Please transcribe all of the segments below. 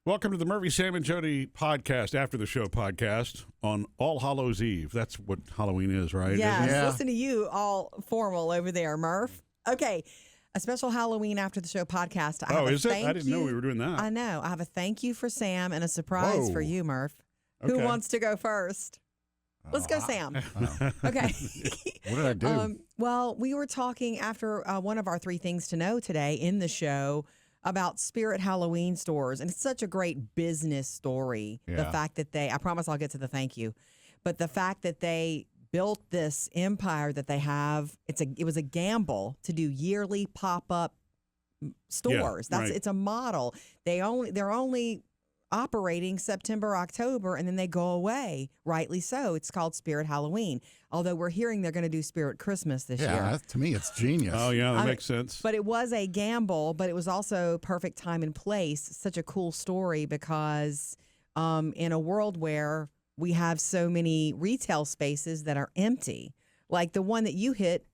Welcome to the Murphy, Sam, and Jodi podcast, after the show podcast on All Hallows Eve. That's what Halloween is, right? Yes, Yeah. listen to you all formal over there, Murph. Okay, a special Halloween after the show podcast. I have a Is it? I thank didn't know you- we were doing that. I know. I have a thank you for Sam and a surprise Whoa. for you, Murph. Who Okay. wants to go first? Let's go, Sam. Okay. What did I do? Well, we were talking after one of our 3 things to know today in the show about Spirit Halloween stores. And it's such a great business story. The Yeah. fact that I promise I'll get to the thank you, but the fact that they built this empire that they have, it was a gamble to do yearly pop-up stores. right. It's a model. They're only operating September, October, and then they go away. Rightly so. It's called Spirit Halloween. Although we're hearing they're going to do Spirit Christmas this year. Yeah, to me, it's genius. Oh, yeah, that makes sense. But it was a gamble, but it was also perfect time and place. Such a cool story because in a world where we have so many retail spaces that are empty, like the one that you hit,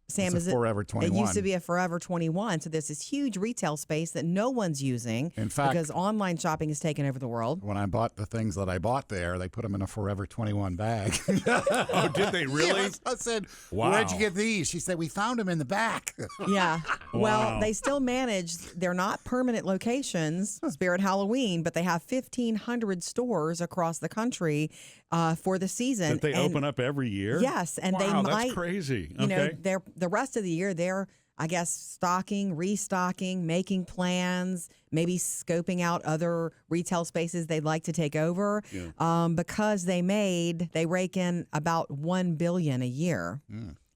Sam, It's a Forever 21. It used to be a Forever 21. So there's this huge retail space that no one's using. In fact, because online shopping has taken over the world. when I bought the things that I bought there, they put them in a Forever 21 bag. Oh, did they really? Yes. I said, Wow. Where'd you get these? She said, we found them in the back. Yeah. Wow. Well, they still manage. They're not permanent locations, Spirit Halloween, but they have 1,500 stores across the country for the season. That they And open up every year? Yes, and they Wow, might. that's crazy. You know, Okay. the rest of the year they're, I guess, stocking, restocking, making plans, maybe scoping out other retail spaces they'd like to take over. Yeah. Because they rake in about $1 billion a year.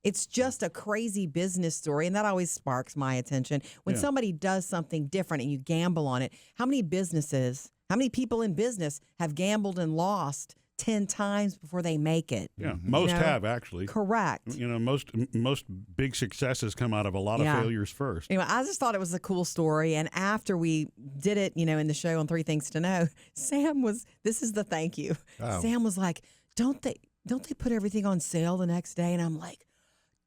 It's just a crazy business story, and that always sparks my attention. When Yeah. somebody does something different and you gamble on it, how many people in business have gambled and lost 10 times before they make it? Yeah, most You know? have, actually. Correct. You know, most big successes come out of a lot of Yeah. failures first. Anyway, I just thought it was a cool story. And after we did it, in the show on 3 Things to Know, this is the thank you. Oh. Sam was like, don't they put everything on sale the next day? And I'm like,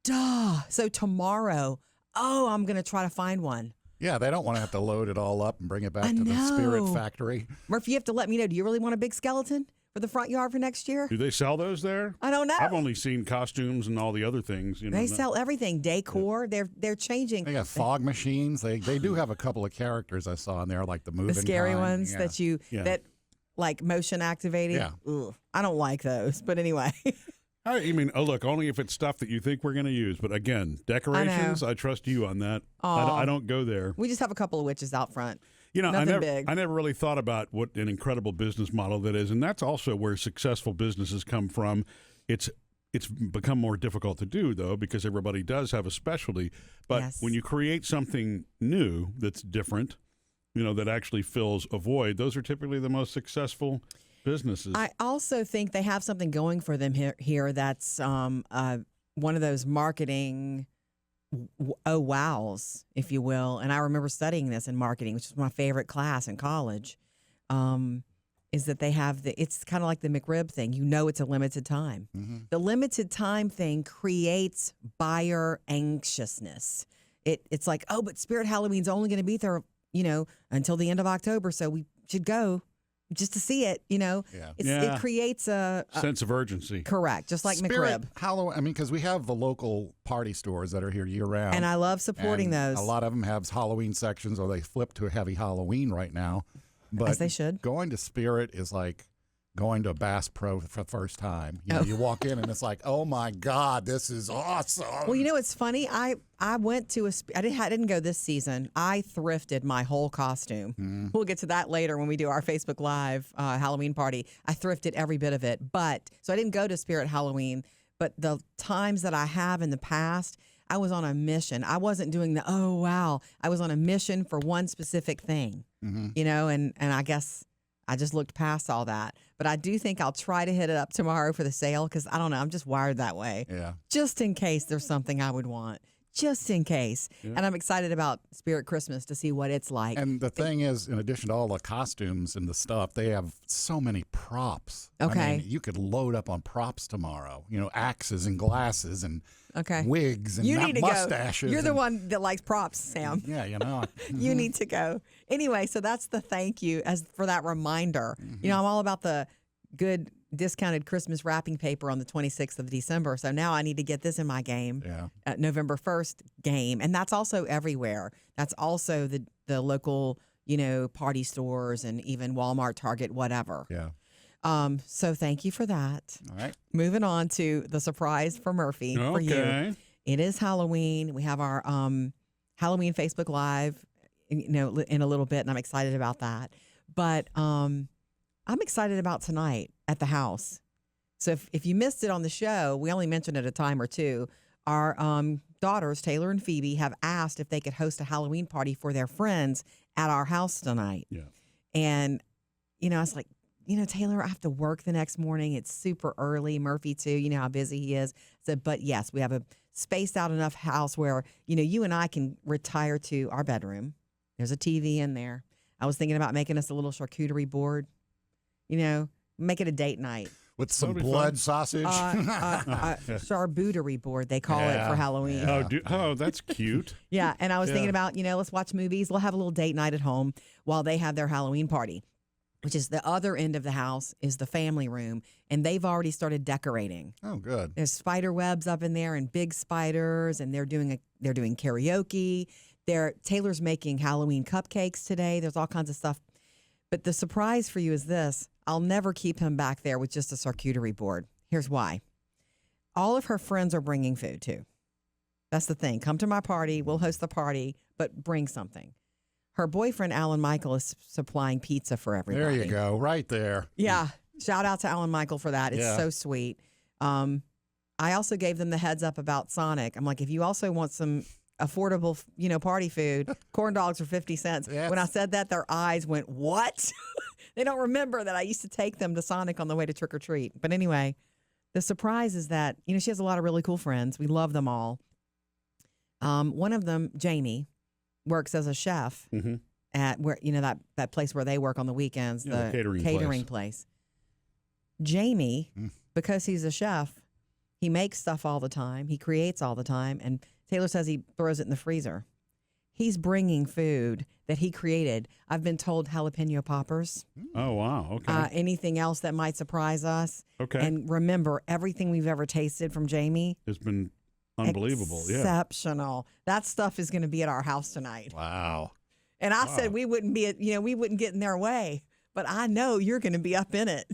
duh. So tomorrow, I'm going to try to find one. Yeah, they don't want to have to load it all up and bring it back I to the Spirit know. factory. Murphy, you have to let me know. Do you really want a big skeleton for the front yard for next year? Do they sell those there? I don't know. I've only seen costumes and all the other things. They sell everything, decor. They're changing. They got fog machines. They do have a couple of characters I saw in there, like the moving The scary kind. ones Yeah. that like motion activated. Yeah. Ugh, I don't like those. But anyway. Look, only if it's stuff that you think we're going to use. But again, decorations, I trust you on that. I don't go there. We just have a couple of witches out front. I Nothing big. never really thought about what an incredible business model that is, and that's also where successful businesses come from. It's become more difficult to do, though, because everybody does have a specialty. But Yes. when you create something new that's different, that actually fills a void, those are typically the most successful businesses. I also think they have something going for them here that's one of those marketing wows, if you will. And I remember studying this in marketing, which is my favorite class in college, is that they have it's kind of like the McRib thing. It's a limited time. Mm-hmm. The limited time thing creates buyer anxiousness. It's like, but Spirit Halloween's only going to be there, until the end of October. So we should go just to see it, Yeah. Yeah. It creates a Sense of urgency. correct, just like Spirit McRib. Halloween. Because we have the local party stores that are here year round. And I love supporting And those. A lot of them have Halloween sections, or they flip to a heavy Halloween right now. But As they should. Going to Spirit is like going to Bass Pro for the first time. You walk in and it's like, oh my God, this is awesome. Well, it's funny. I went to I didn't go this season. I thrifted my whole costume. We'll get to that later when we do our Facebook Live Halloween party. I thrifted every bit of it. So I didn't go to Spirit Halloween, but the times that I have in the past, I was on a mission. I wasn't doing I was on a mission for one specific thing, and I guess I just looked past all that. But I do think I'll try to hit it up tomorrow for the sale because I don't know. I'm just wired that way. Yeah. Just in case there's something I would want. just in case. Yeah. And I'm excited about Spirit Christmas to see what it's like. And the thing is, in addition to all the costumes and the stuff, they have so many props. I Okay. mean, you could load up on props tomorrow. Axes and glasses and Okay. wigs and You need to mustaches. go. You're the and- one that likes props, Sam. Yeah, You need to go. Anyway, so that's the thank you as for that reminder. I'm all about the good discounted Christmas wrapping paper on the 26th of December. So now I need to get this in my game. Yeah. November 1st game. And that's also everywhere. That's also the local, party stores and even Walmart, Target, whatever. Yeah. So thank you for that. All right. Moving on to the surprise for Murphy for you. Okay. It is Halloween. We have our Halloween Facebook Live, in a little bit, and I'm excited about that. But I'm excited about tonight at the house. So if you missed it on the show, we only mentioned it a time or two. Our daughters, Taylor and Phoebe, have asked if they could host a Halloween party for their friends at our house tonight. Yeah. And, I was like, Taylor, I have to work the next morning. It's super early. Murphy, too. You know how busy he is. But yes, we have a spaced out enough house where, you and I can retire to our bedroom. There's a TV in there. I was thinking about making us a little charcuterie board, make it a date night. With some That'll be blood fun. sausage. Charcuterie board, they call it for Halloween. Yeah. That's cute. Yeah, and I was thinking about, let's watch movies. We'll have a little date night at home while they have their Halloween party, which is the other end of the house is the family room, and they've already started decorating. Oh, good. There's spider webs up in there and big spiders, and they're doing karaoke. Taylor's making Halloween cupcakes today. There's all kinds of stuff. But the surprise for you is this. I'll never keep him back there with just a charcuterie board. Here's why. All of her friends are bringing food, too. That's the thing. Come to my party. We'll host the party, but bring something. Her boyfriend, Alan Michael, is supplying pizza for everybody. There you go. Right there. Yeah. Shout out to Alan Michael for that. It's Yeah. so sweet. I also gave them the heads up about Sonic. I'm like, if you also want some affordable, party food, corn dogs for 50 cents. Yes. When I said that, their eyes went, what? They don't remember that I used to take them to Sonic on the way to trick or treat. But anyway, the surprise is that, she has a lot of really cool friends. We love them all. One of them, Jamie, works as a chef at where, that place where they work on the weekends, Yeah, the the catering place. Jamie, because he's a chef, he makes stuff all the time. He creates all the time. And Taylor says he throws it in the freezer. He's bringing food that he created. I've been told jalapeno poppers. Oh, wow. Okay. Anything else that might surprise us. Okay. And remember, everything we've ever tasted from Jamie. It's been unbelievable. Yeah. Exceptional. That stuff is going to be at our house tonight. Wow. And I said we wouldn't we wouldn't get in their way. But I know you're going to be up in it.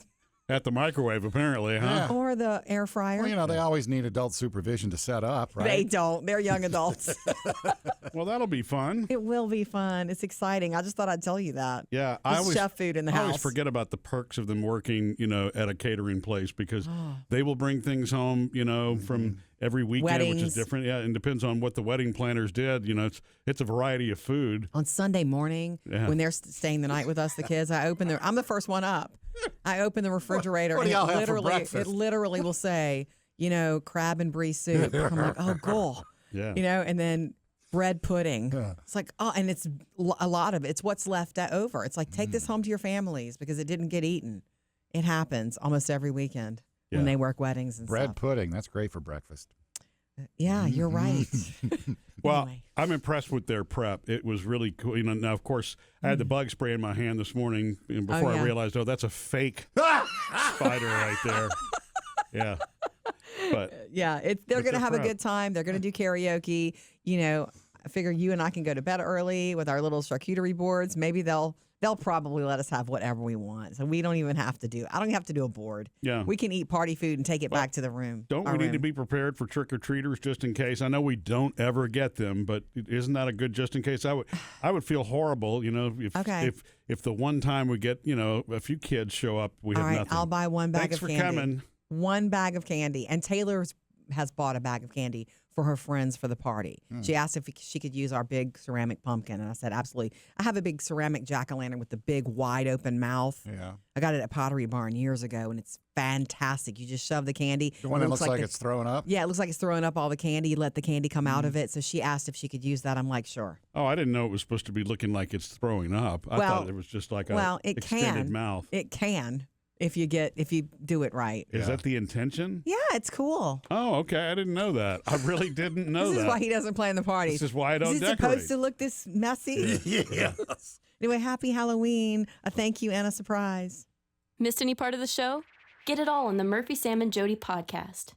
At the microwave, apparently, huh? Yeah. Or the air fryer. Well, they always need adult supervision to set up, right? They don't. They're young adults. Well, that'll be fun. It will be fun. It's exciting. I just thought I'd tell you that. Yeah, It's chef food in the I always house. forget about the perks of them working, at a catering place because they will bring things home, from every weekend, which is Weddings. different. Yeah, and depends on what the wedding planners did. It's a variety of food. On Sunday morning, Yeah. when they're staying the night with us, the kids, I'm the first one up. I open the refrigerator What do and y'all have for it breakfast? literally will say, crab and brie soup. I'm like, oh, cool. Yeah. And then bread pudding. Yeah. It's like, and it's a lot of it. It's what's left over. It's like, take this home to your families because it didn't get eaten. It happens almost every weekend when Yeah. they work weddings and Bread stuff. pudding. That's great for breakfast. Yeah, you're right. Well, Anyway. I'm impressed with their prep. It was really cool. Now, of course, I had the bug spray in my hand this morning before yeah. I realized, that's a fake spider right there. Yeah. But Yeah, they're But going to they're have a proud. good time. They're going to do karaoke. I figure you and I can go to bed early with our little charcuterie boards. Maybe they'll probably let us have whatever we want. So we don't even have to I don't have to do a board. Yeah. We can eat party food and take it back to the room. don't our we need to room. be prepared for trick-or-treaters just in case? I know we don't ever get them, but isn't that a good just in case? I would feel horrible, Okay. if the one time we get, a few kids show up, we All have right, nothing. I'll buy one bag Thanks of for candy. coming. One bag of candy. And Taylor has bought a bag of candy for her friends for the party. She asked if she could use our big ceramic pumpkin, and I said absolutely. I have a big ceramic jack-o'-lantern with the big wide open mouth. Yeah. I got it at Pottery Barn years ago, and it's fantastic. You just shove the candy. The one that looks like it's throwing up? Yeah, it looks like it's throwing up all the candy. You let the candy come out of it. So she asked if she could use that. I'm like, sure. Oh, I didn't know it was supposed to be looking like it's throwing up. I thought it was just like a extended mouth. It can if you do it right. Is that the intention? Yeah, it's cool. Oh, okay. I didn't know that. I really didn't know that. This is why he doesn't plan the party. This is why I don't Is it decorate. supposed to look this messy? Yes. Anyway, happy Halloween. A thank you and a surprise. Missed any part of the show? Get it all on the Murphy, Sam, and Jody podcast.